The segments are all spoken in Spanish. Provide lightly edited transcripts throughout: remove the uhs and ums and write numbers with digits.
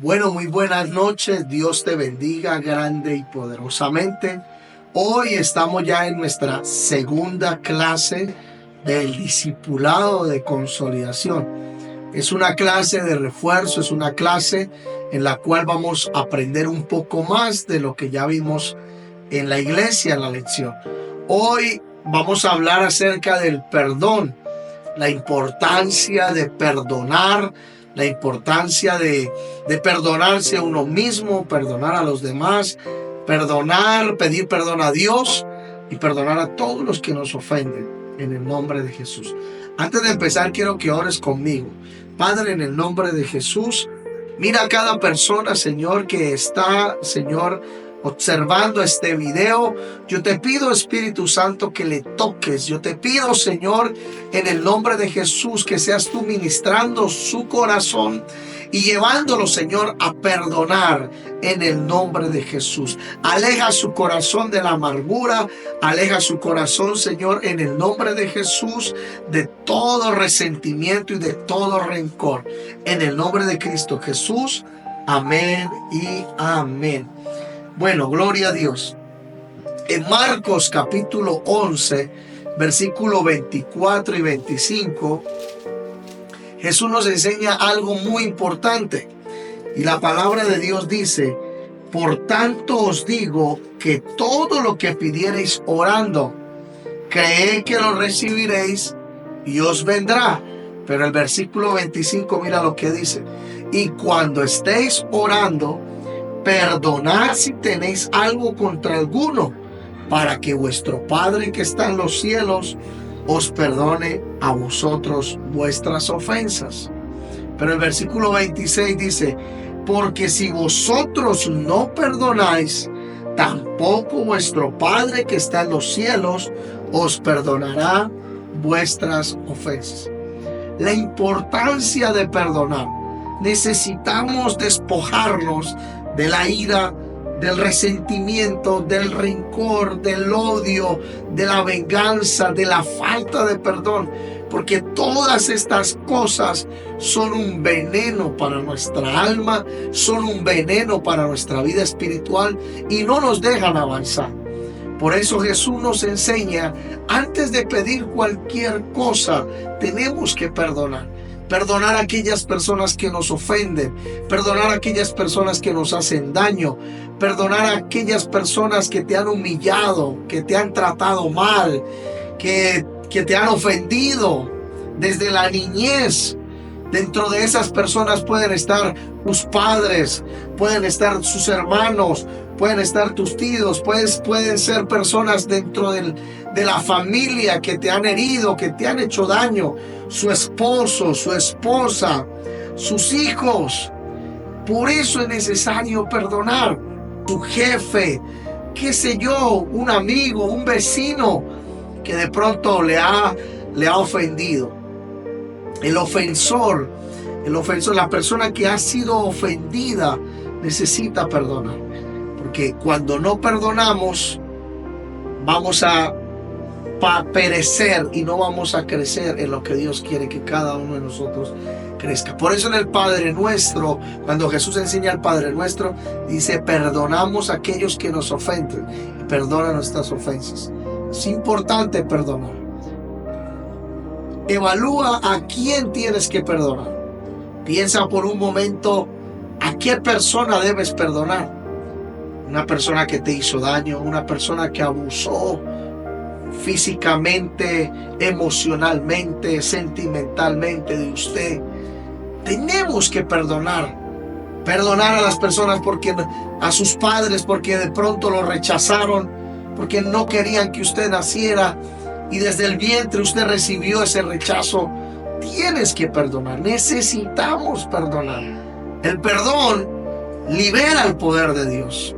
Bueno, muy buenas noches. Dios te bendiga grande y poderosamente. Hoy estamos ya en nuestra segunda clase del discipulado de consolidación. Es una clase de refuerzo, es una clase en la cual vamos a aprender un poco más de lo que ya vimos en la iglesia, en la lección. Hoy vamos a hablar acerca del perdón, la importancia de perdonar, la importancia de perdonarse a uno mismo, perdonar a los demás, perdonar, pedir perdón a Dios y perdonar a todos los que nos ofenden en el nombre de Jesús. Antes de empezar, quiero que ores conmigo. Padre, en el nombre de Jesús, mira a cada persona, Señor, que está, Señor, observando este video. Yo te pido, Espíritu Santo, que le toques. Yo te pido, Señor, en el nombre de Jesús, que seas tú ministrando su corazón y llevándolo, Señor, a perdonar en el nombre de Jesús. Aleja su corazón de la amargura, aleja su corazón, Señor, en el nombre de Jesús, de todo resentimiento y de todo rencor. En el nombre de Cristo Jesús. Amén y amén. Bueno, gloria a Dios. En Marcos capítulo 11, versículo 24 y 25, Jesús nos enseña algo muy importante. Y la palabra de Dios dice: por tanto os digo que todo lo que pidiereis orando, creed que lo recibiréis y os vendrá. Pero el versículo 25, mira lo que dice: y cuando estéis orando, perdonad si tenéis algo contra alguno, para que vuestro Padre que está en los cielos os perdone a vosotros vuestras ofensas. Pero el versículo 26 dice: porque si vosotros no perdonáis, tampoco vuestro Padre que está en los cielos os perdonará vuestras ofensas. La importancia de perdonar. Necesitamos despojarnos de la ira, del resentimiento, del rencor, del odio, de la venganza, de la falta de perdón, porque todas estas cosas son un veneno para nuestra alma, son un veneno para nuestra vida espiritual y no nos dejan avanzar. Por eso Jesús nos enseña, antes de pedir cualquier cosa, tenemos que perdonar. Perdonar a aquellas personas que nos ofenden, perdonar a aquellas personas que nos hacen daño, perdonar a aquellas personas que te han humillado, que te han tratado mal, que te han ofendido desde la niñez. Dentro de esas personas pueden estar tus padres, pueden estar sus hermanos, pueden estar tus tíos, pueden ser personas dentro de la familia que te han herido, que te han hecho daño, su esposo, su esposa, sus hijos. Por eso es necesario perdonar. Tu jefe, qué sé yo, un amigo, un vecino que de pronto le ha ofendido. El ofensor, la persona que ha sido ofendida necesita perdonar. Porque cuando no perdonamos, vamos a perecer y no vamos a crecer en lo que Dios quiere que cada uno de nosotros crezca. Por eso en el Padre Nuestro, cuando Jesús enseña el Padre Nuestro, dice: perdonamos a aquellos que nos ofenden y perdona nuestras ofensas. Es importante perdonar. Evalúa a quién tienes que perdonar. Piensa por un momento a qué persona debes perdonar. Una persona que te hizo daño, una persona que abusó físicamente, emocionalmente, sentimentalmente de usted. Tenemos que perdonar. Perdonar a las personas, a sus padres, porque de pronto lo rechazaron, porque no querían que usted naciera y desde el vientre usted recibió ese rechazo. Tienes que perdonar. Necesitamos perdonar. El perdón libera el poder de Dios.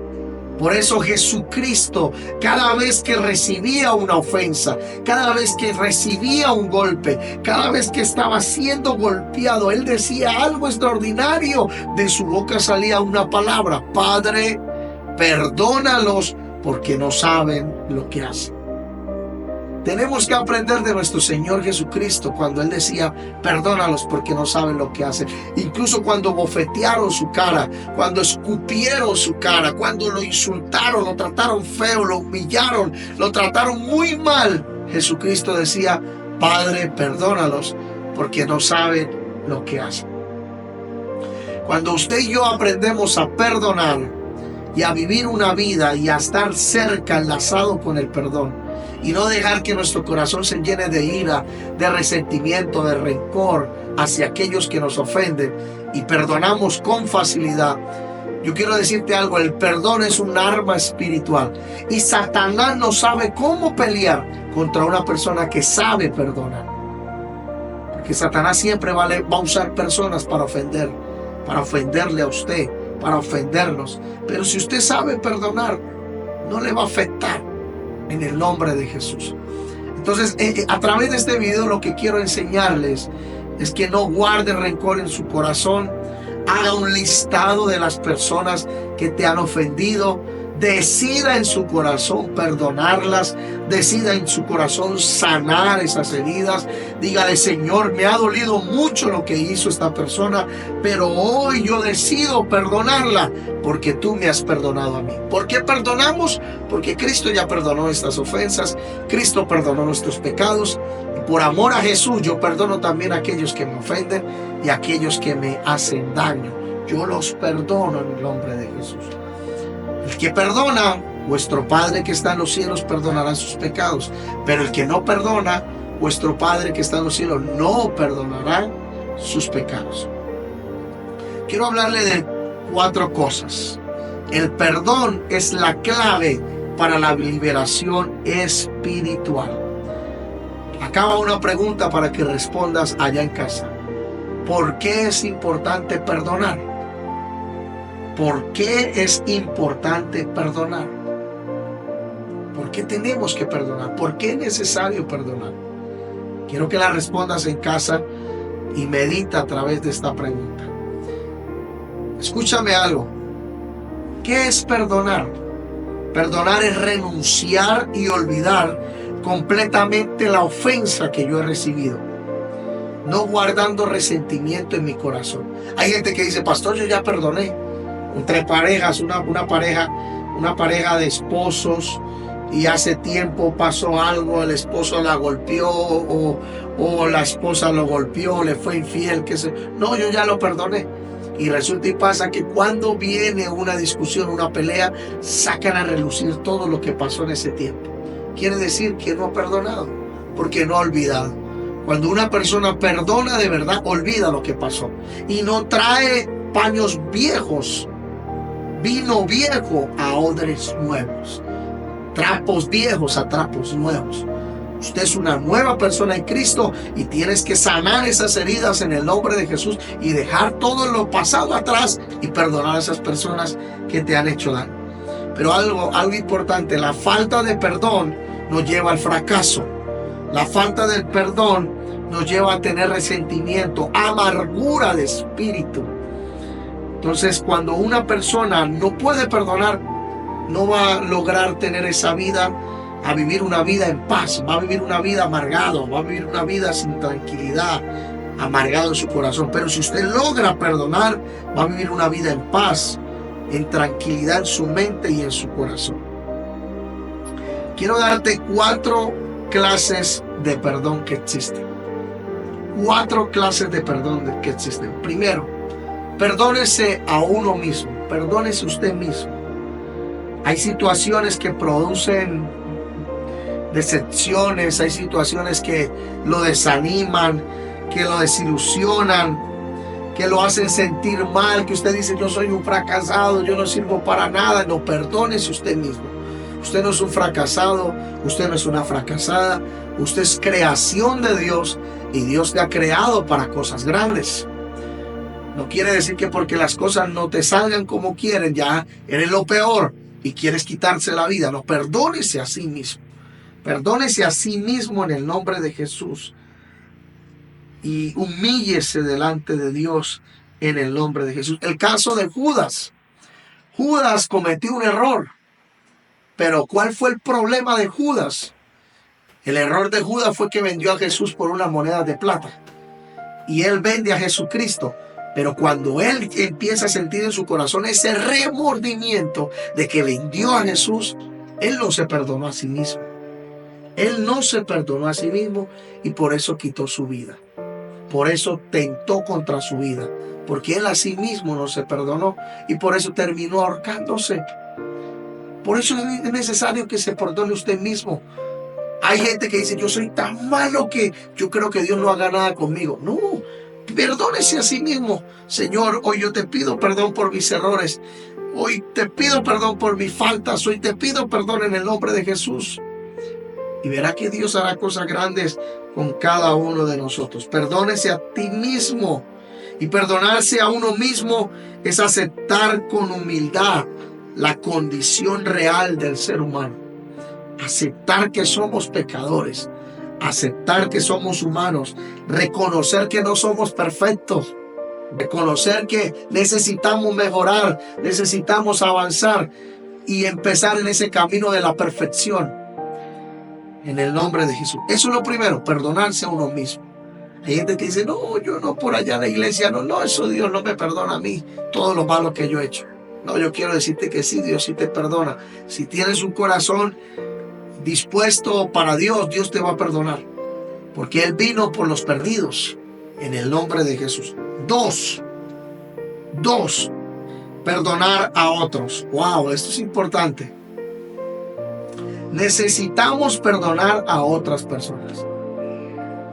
Por eso Jesucristo, cada vez que recibía una ofensa, cada vez que recibía un golpe, cada vez que estaba siendo golpeado, Él decía algo extraordinario. De su boca salía una palabra: Padre, perdónalos porque no saben lo que hacen. Tenemos que aprender de nuestro Señor Jesucristo cuando Él decía, perdónalos porque no saben lo que hacen. Incluso cuando bofetearon su cara, cuando escupieron su cara, cuando lo insultaron, lo trataron feo, lo humillaron, lo trataron muy mal. Jesucristo decía, Padre, perdónalos porque no saben lo que hacen. Cuando usted y yo aprendemos a perdonar y a vivir una vida y a estar cerca, enlazado con el perdón, y no dejar que nuestro corazón se llene de ira, de resentimiento, de rencor hacia aquellos que nos ofenden, y perdonamos con facilidad. Yo quiero decirte algo, el perdón es un arma espiritual y Satanás no sabe cómo pelear contra una persona que sabe perdonar. Porque Satanás siempre va a usar personas para ofenderle a usted, para ofendernos. Pero si usted sabe perdonar, no le va a afectar en el nombre de Jesús. Entonces, a través de este video lo que quiero enseñarles es que no guarde rencor en su corazón. Haga un listado de las personas que te han ofendido. Decida en su corazón perdonarlas. Decida en su corazón sanar esas heridas. Dígale, Señor, me ha dolido mucho lo que hizo esta persona, pero hoy yo decido perdonarla porque tú me has perdonado a mí. ¿Por qué perdonamos? Porque Cristo ya perdonó estas ofensas. Cristo perdonó nuestros pecados. Y por amor a Jesús yo perdono también a aquellos que me ofenden y a aquellos que me hacen daño. Yo los perdono en el nombre de Jesús. El que perdona, vuestro Padre que está en los cielos perdonará sus pecados. Pero el que no perdona, vuestro Padre que está en los cielos no perdonará sus pecados. Quiero hablarle de 4 cosas. El perdón es la clave para la liberación espiritual. Acá va una pregunta para que respondas allá en casa. ¿Por qué es importante perdonar? ¿Por qué es importante perdonar? ¿Por qué tenemos que perdonar? ¿Por qué es necesario perdonar? Quiero que la respondas en casa y medita a través de esta pregunta. Escúchame algo. ¿Qué es perdonar? Perdonar es renunciar y olvidar completamente la ofensa que yo he recibido, no guardando resentimiento en mi corazón. Hay gente que dice, pastor, yo ya perdoné. Entre parejas, una pareja de esposos, y hace tiempo pasó algo, el esposo la golpeó o la esposa lo golpeó, le fue infiel, no, yo ya lo perdoné. Y resulta y pasa que cuando viene una discusión, una pelea, sacan a relucir todo lo que pasó en ese tiempo. Quiere decir que no ha perdonado, porque no ha olvidado. Cuando una persona perdona de verdad, olvida lo que pasó y no trae paños viejos, vino viejo a odres nuevos, trapos viejos a trapos nuevos. Usted es una nueva persona en Cristo y tienes que sanar esas heridas en el nombre de Jesús y dejar todo lo pasado atrás y perdonar a esas personas que te han hecho daño. Pero algo importante, la falta de perdón nos lleva al fracaso. La falta del perdón nos lleva a tener resentimiento, amargura de espíritu. Entonces, cuando una persona no puede perdonar, no va a lograr tener esa vida, a vivir una vida en paz, va a vivir una vida amargado, va a vivir una vida sin tranquilidad, amargado en su corazón. Pero si usted logra perdonar, va a vivir una vida en paz, en tranquilidad en su mente y en su corazón. Quiero darte 4 clases de perdón que existen. 4 clases de perdón que existen. Primero, perdónese a uno mismo, perdónese usted mismo. Hay situaciones que producen decepciones, hay situaciones que lo desaniman, que lo desilusionan, que lo hacen sentir mal, que usted dice, yo soy un fracasado, yo no sirvo para nada. No, perdónese usted mismo. Usted no es un fracasado, usted no es una fracasada, usted es creación de Dios y Dios te ha creado para cosas grandes. No quiere decir que porque las cosas no te salgan como quieren, ya eres lo peor y quieres quitarse la vida. No, perdónese a sí mismo. Perdónese a sí mismo en el nombre de Jesús. Y humíllese delante de Dios en el nombre de Jesús. El caso de Judas. Judas cometió un error. Pero ¿cuál fue el problema de Judas? El error de Judas fue que vendió a Jesús por una moneda de plata. Y él vende a Jesucristo. Pero cuando él empieza a sentir en su corazón ese remordimiento de que vendió a Jesús, él no se perdonó a sí mismo. Él no se perdonó a sí mismo y por eso quitó su vida. Por eso tentó contra su vida. Porque él a sí mismo no se perdonó y por eso terminó ahorcándose. Por eso es necesario que se perdone usted mismo. Hay gente que dice, yo soy tan malo que yo creo que Dios no haga nada conmigo. No, perdónese a sí mismo. Señor, hoy yo te pido perdón por mis errores. Hoy te pido perdón por mis faltas. Hoy te pido perdón en el nombre de Jesús. Y verá que Dios hará cosas grandes con cada uno de nosotros. Perdónese a ti mismo. Y perdonarse a uno mismo es aceptar con humildad la condición real del ser humano. Aceptar que somos pecadores. Aceptar que somos humanos. Reconocer que no somos perfectos. Reconocer que necesitamos mejorar. Necesitamos avanzar. Y empezar en ese camino de la perfección. En el nombre de Jesús. Eso es lo primero. Perdonarse a uno mismo. Hay gente que dice, no, yo no por allá en la iglesia, no, eso Dios no me perdona a mí, todo lo malo que yo he hecho. No, yo quiero decirte que sí, Dios sí te perdona. Si tienes un corazón dispuesto para Dios, Dios te va a perdonar. Porque Él vino por los perdidos, en el nombre de Jesús. Dos, perdonar a otros. Wow, esto es importante. Necesitamos perdonar a otras personas.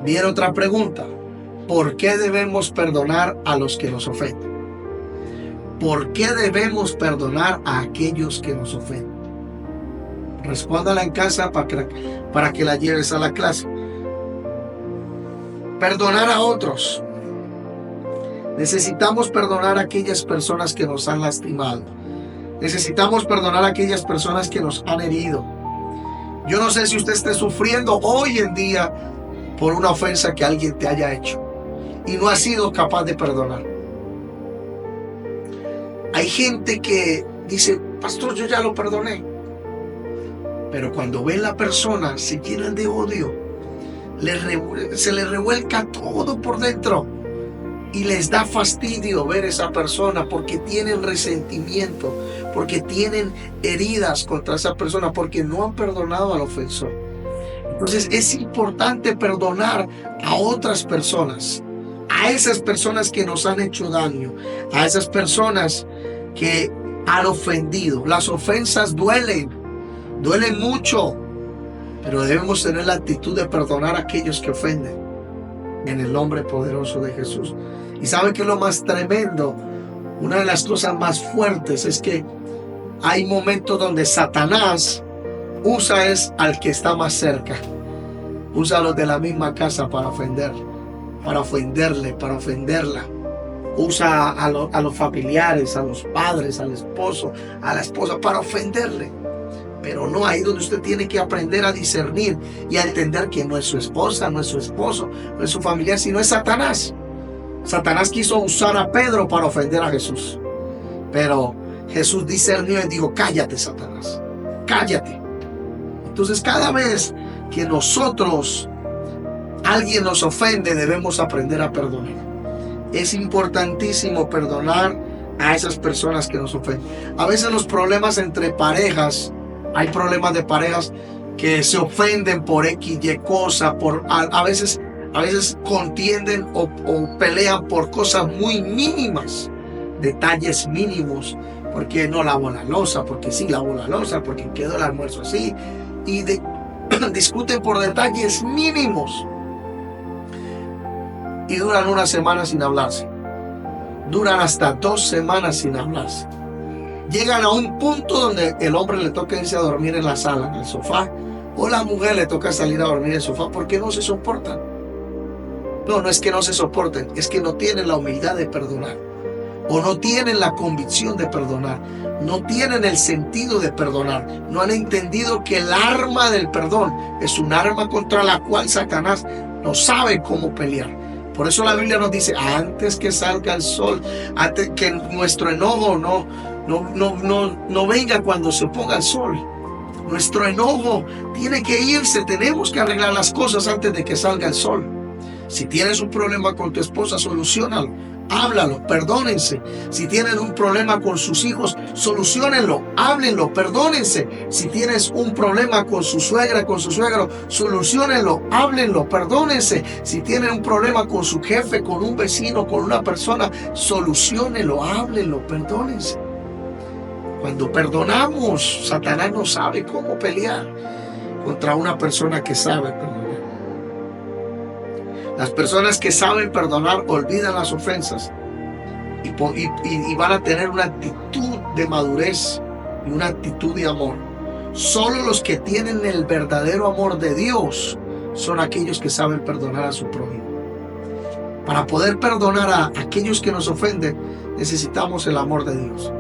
Viene otra pregunta. ¿Por qué debemos perdonar a los que nos ofenden? ¿Por qué debemos perdonar a aquellos que nos ofenden? Respóndala en casa para que la lleves a la clase. Perdonar a otros. Necesitamos perdonar a aquellas personas que nos han lastimado. Necesitamos perdonar a aquellas personas que nos han herido. Yo no sé si usted esté sufriendo hoy en día por una ofensa que alguien te haya hecho y no ha sido capaz de perdonar. Hay gente que dice, pastor, yo ya lo perdoné. Pero cuando ven la persona, se llenan de odio. Se les revuelca todo por dentro. Y les da fastidio ver a esa persona porque tienen resentimiento, porque tienen heridas contra esa persona, porque no han perdonado al ofensor. Entonces es importante perdonar a otras personas, a esas personas que nos han hecho daño, a esas personas que han ofendido. Las ofensas duelen mucho, pero debemos tener la actitud de perdonar a aquellos que ofenden en el nombre poderoso de Jesús. ¿Y sabe qué es lo más tremendo? Una de las cosas más fuertes es que hay momentos donde Satanás usa al que está más cerca. Usa a los de la misma casa para ofenderle, para ofenderla. Usa a los familiares, a los padres, al esposo, a la esposa para ofenderle. Pero no, ahí donde usted tiene que aprender a discernir y a entender que no es su esposa, no es su esposo, no es su familiar, sino es Satanás. Satanás quiso usar a Pedro para ofender a Jesús. Pero Jesús discernió y dijo, cállate, Satanás, cállate. Entonces cada vez que alguien nos ofende, debemos aprender a perdonar. Es importantísimo perdonar a esas personas que nos ofenden. A veces los problemas entre parejas, hay problemas de parejas que se ofenden por X, Y cosa, a veces contienden o pelean por cosas muy mínimas, detalles mínimos, porque no lavó la loza, porque sí lavó la loza, porque quedó el almuerzo así, y discuten por detalles mínimos y duran una semana sin hablarse, duran hasta 2 semanas sin hablarse. Llegan a un punto donde el hombre le toca irse a dormir en la sala, en el sofá, o la mujer le toca salir a dormir en el sofá porque no se soportan. No es que no se soporten, es que no tienen la humildad de perdonar, o no tienen la convicción de perdonar, no tienen el sentido de perdonar, no han entendido que el arma del perdón es un arma contra la cual Satanás no sabe cómo pelear. Por eso la Biblia nos dice, antes que salga el sol, antes que nuestro enojo no venga cuando se ponga el sol. Nuestro enojo tiene que irse. Tenemos que arreglar las cosas antes de que salga el sol. Si tienes un problema con tu esposa, soluciónalo. Háblalo, perdónense. Si tienen un problema con sus hijos, soluciónenlo, háblenlo, perdónense. Si tienes un problema con su suegra, con su suegro, soluciónenlo, háblenlo, perdónense. Si tienen un problema con su jefe, con un vecino, con una persona, soluciónenlo, háblenlo, perdónense. Cuando perdonamos, Satanás no sabe cómo pelear contra una persona que sabe perdonar. Las personas que saben perdonar olvidan las ofensas y van a tener una actitud de madurez y una actitud de amor. Solo los que tienen el verdadero amor de Dios son aquellos que saben perdonar a su prójimo. Para poder perdonar a aquellos que nos ofenden, necesitamos el amor de Dios.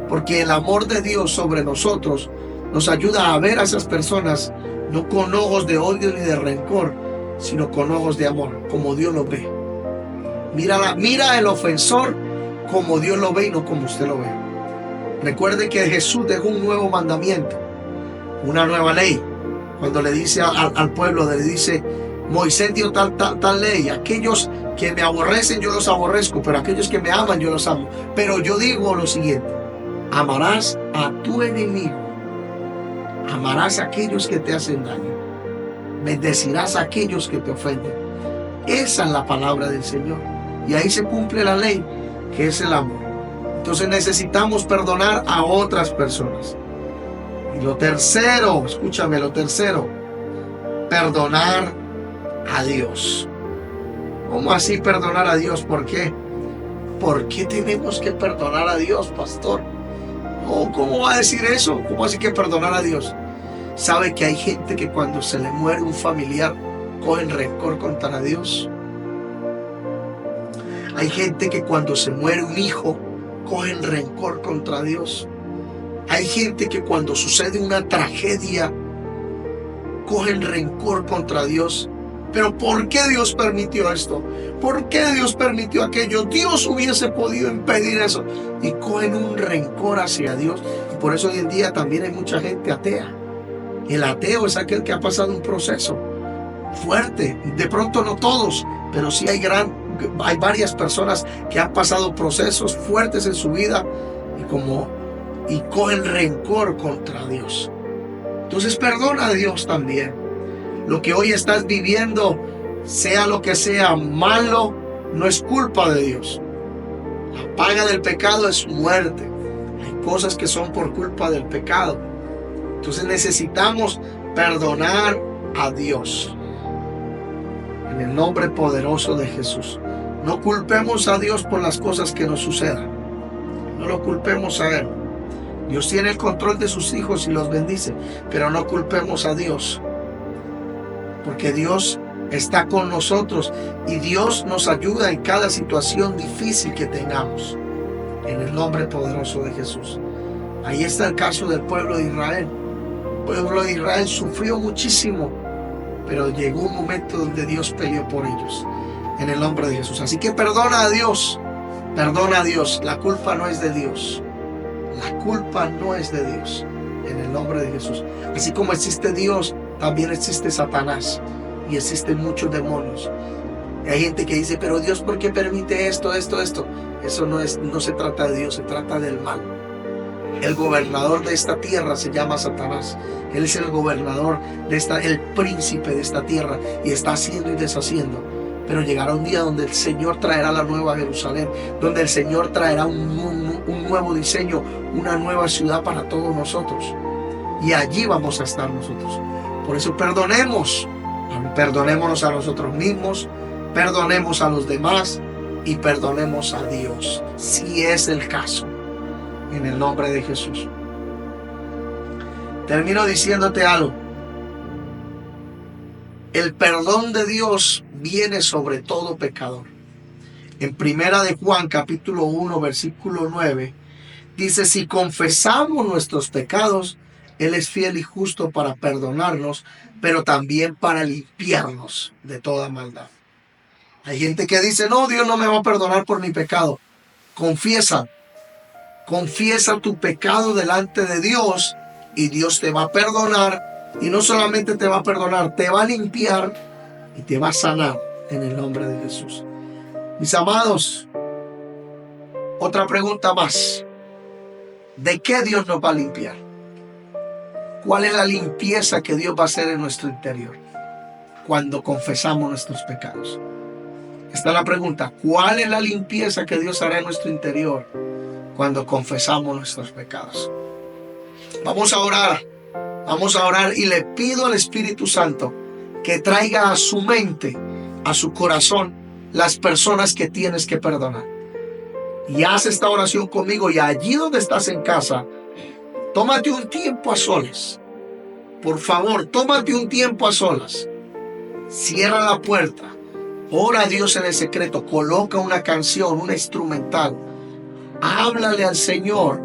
Porque el amor de Dios sobre nosotros nos ayuda a ver a esas personas no con ojos de odio ni de rencor, sino con ojos de amor, como Dios lo ve. Mira el ofensor como Dios lo ve y no como usted lo ve. Recuerde que Jesús dejó un nuevo mandamiento, una nueva ley. Cuando le dice al pueblo, le dice, Moisés dio tal ley: aquellos que me aborrecen yo los aborrezco, pero aquellos que me aman yo los amo. Pero yo digo lo siguiente: amarás a tu enemigo, amarás a aquellos que te hacen daño, bendecirás a aquellos que te ofenden. Esa es la palabra del Señor, y ahí se cumple la ley, que es el amor. Entonces necesitamos perdonar a otras personas. Y lo tercero, escúchame, lo tercero, perdonar a Dios. ¿Cómo así perdonar a Dios? ¿Por qué? ¿Por qué tenemos que perdonar a Dios, pastor? No, ¿cómo va a decir eso? ¿Cómo así que perdonar a Dios? ¿Sabe que hay gente que cuando se le muere un familiar cogen rencor contra Dios? Hay gente que cuando se muere un hijo cogen rencor contra Dios. Hay gente que cuando sucede una tragedia cogen rencor contra Dios. Pero ¿por qué Dios permitió esto? ¿Por qué Dios permitió aquello? Dios hubiese podido impedir eso. Y cogen un rencor hacia Dios. Y por eso hoy en día también hay mucha gente atea. El ateo es aquel que ha pasado un proceso fuerte. De pronto no todos, pero sí hay varias personas que han pasado procesos fuertes en su vida y cogen rencor contra Dios. Entonces perdona a Dios también. Lo que hoy estás viviendo, sea lo que sea malo, no es culpa de Dios. La paga del pecado es muerte. Hay cosas que son por culpa del pecado. Entonces necesitamos perdonar a Dios. En el nombre poderoso de Jesús. No culpemos a Dios por las cosas que nos sucedan. No lo culpemos a Él. Dios tiene el control de sus hijos y los bendice. Pero no culpemos a Dios. Porque Dios está con nosotros y Dios nos ayuda en cada situación difícil que tengamos. En el nombre poderoso de Jesús. Ahí está el caso del pueblo de Israel. El pueblo de Israel sufrió muchísimo, pero llegó un momento donde Dios peleó por ellos. En el nombre de Jesús. Así que perdona a Dios. Perdona a Dios. La culpa no es de Dios. La culpa no es de Dios. En el nombre de Jesús. Así como existe Dios, también existe Satanás. Y existen muchos demonios. Y hay gente que dice, pero Dios, ¿por qué permite esto? Eso no se trata de Dios, se trata del mal. El gobernador de esta tierra se llama Satanás. Él es el gobernador el príncipe de esta tierra, y está haciendo y deshaciendo. Pero llegará un día donde el Señor traerá la nueva Jerusalén, donde el Señor traerá un nuevo diseño, una nueva ciudad para todos nosotros. Y allí vamos a estar nosotros. Por eso perdonémonos a nosotros mismos, perdonemos a los demás y perdonemos a Dios, si es el caso. En el nombre de Jesús. Termino diciéndote algo. El perdón de Dios viene sobre todo pecador. En Primera de Juan, capítulo 1, versículo 9, dice: si confesamos nuestros pecados, Él es fiel y justo para perdonarnos, pero también para limpiarnos de toda maldad. Hay gente que dice, no, Dios no me va a perdonar por mi pecado. Confiesa tu pecado delante de Dios y Dios te va a perdonar. Y no solamente te va a perdonar, te va a limpiar y te va a sanar en el nombre de Jesús. Mis amados, otra pregunta más. ¿De qué Dios nos va a limpiar? ¿Cuál es la limpieza que Dios va a hacer en nuestro interior cuando confesamos nuestros pecados? Esta es la pregunta. ¿Cuál es la limpieza que Dios hará en nuestro interior cuando confesamos nuestros pecados? Vamos a orar. Vamos a orar y le pido al Espíritu Santo que traiga a su mente, a su corazón, las personas que tienes que perdonar. Y haz esta oración conmigo, y allí donde estás en casa, tómate un tiempo a solas. Por favor, tómate un tiempo a solas. Cierra la puerta. Ora a Dios en el secreto. Coloca una canción, una instrumental. Háblale al Señor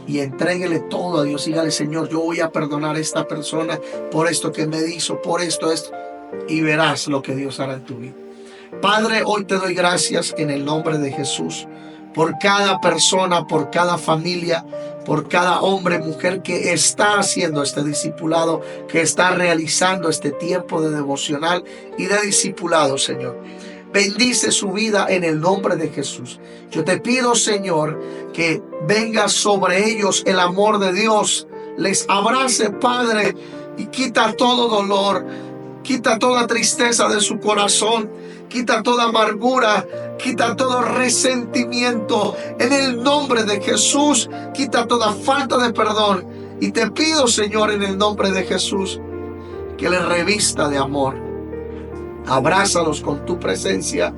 y entréguele todo a Dios. Dígale: Señor, yo voy a perdonar a esta persona por esto que me hizo, por esto. Y verás lo que Dios hará en tu vida. Padre, hoy te doy gracias en el nombre de Jesús por cada persona, por cada familia, por cada hombre, mujer que está haciendo este discipulado, que está realizando este tiempo de devocional y de discipulado, Señor. Bendice su vida en el nombre de Jesús. Yo te pido, Señor, que venga sobre ellos el amor de Dios. Les abrace, Padre, y quita todo dolor, quita toda tristeza de su corazón, quita toda amargura, quita todo resentimiento. En el nombre de Jesús, quita toda falta de perdón. Y te pido, Señor, en el nombre de Jesús, que les revista de amor. Abrázalos con tu presencia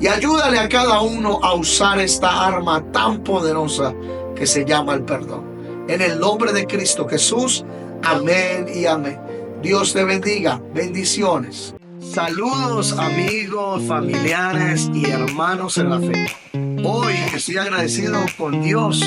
y ayúdale a cada uno a usar esta arma tan poderosa que se llama el perdón. En el nombre de Cristo Jesús, amén y amén. Dios te bendiga. Bendiciones. Saludos, amigos, familiares y hermanos en la fe. Hoy estoy agradecido con Dios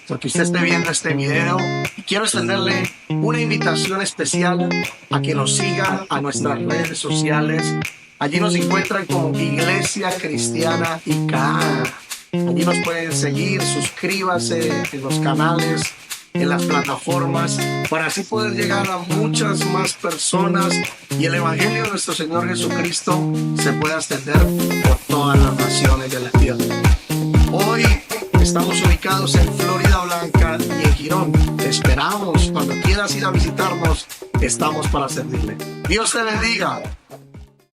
porque usted esté viendo este video y quiero extenderle una invitación especial a que nos sigan a nuestras redes sociales. Allí nos encuentran como Iglesia Cristiana ICA. Allí nos pueden seguir, suscríbase en los canales, en las plataformas, para así poder llegar a muchas más personas y el Evangelio de nuestro Señor Jesucristo se pueda extender por todas las naciones de la tierra. Hoy estamos ubicados en Florida Blanca y en Girón. Te esperamos. Cuando quieras ir a visitarnos, estamos para servirle. Dios te bendiga.